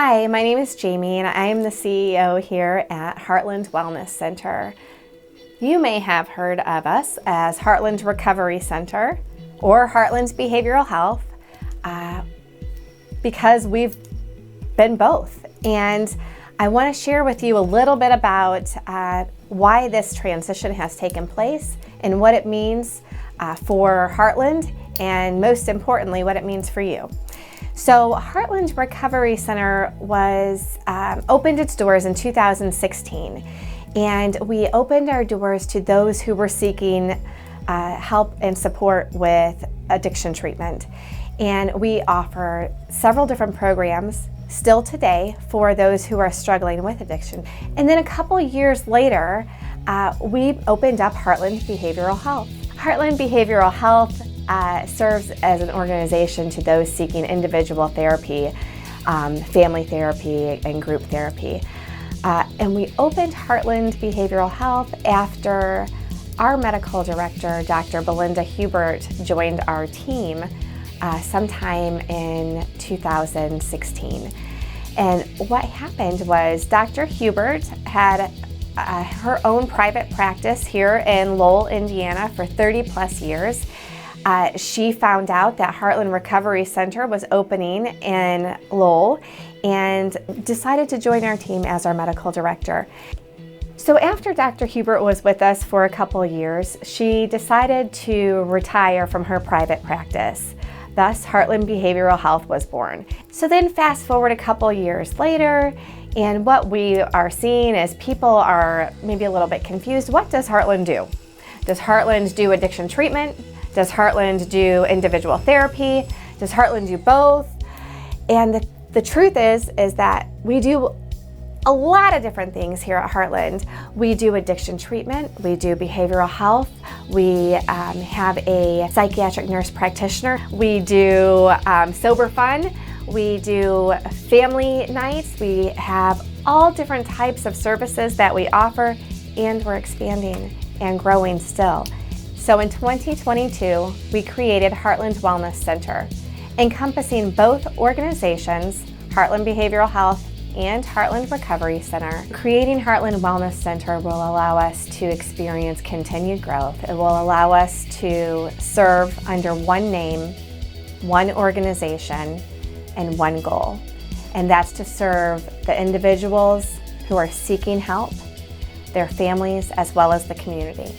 Hi, my name is Jamie and I am the CEO here at Heartland Wellness Center. You may have heard of us as Heartland Recovery Center or Heartland Behavioral Health because we've been both. And I want to share with you a little bit about why this transition has taken place and what it means for Heartland, and most importantly, what it means for you. So Heartland Recovery Center was opened its doors in 2016, and we opened our doors to those who were seeking help and support with addiction treatment. And we offer several different programs still today for those who are struggling with addiction. And then a couple years later, we opened up Heartland Behavioral Health. Heartland Behavioral Health serves as an organization to those seeking individual therapy, family therapy, and group therapy. And we opened Heartland Behavioral Health after our medical director, Dr. Belinda Hubert, joined our team sometime in 2016. And what happened was Dr. Hubert had her own private practice here in Lowell, Indiana for 30 plus years. She found out that Heartland Recovery Center was opening in Lowell and decided to join our team as our medical director. So after Dr. Hubert was with us for a couple years, she decided to retire from her private practice. Thus, Heartland Behavioral Health was born. So then fast forward a couple years later, and what we are seeing is people are maybe a little bit confused. What does Heartland do? Does Heartland do addiction treatment? Does Heartland do individual therapy? Does Heartland do both? And the truth is that we do a lot of different things here at Heartland. We do addiction treatment, we do behavioral health, we have a psychiatric nurse practitioner, we do sober fun, we do family nights, we have all different types of services that we offer, and we're expanding and growing still. So in 2022, we created Heartland Wellness Center, encompassing both organizations, Heartland Behavioral Health and Heartland Recovery Center. Creating Heartland Wellness Center will allow us to experience continued growth. It will allow us to serve under one name, one organization, and one goal. And that's to serve the individuals who are seeking help, their families, as well as the community.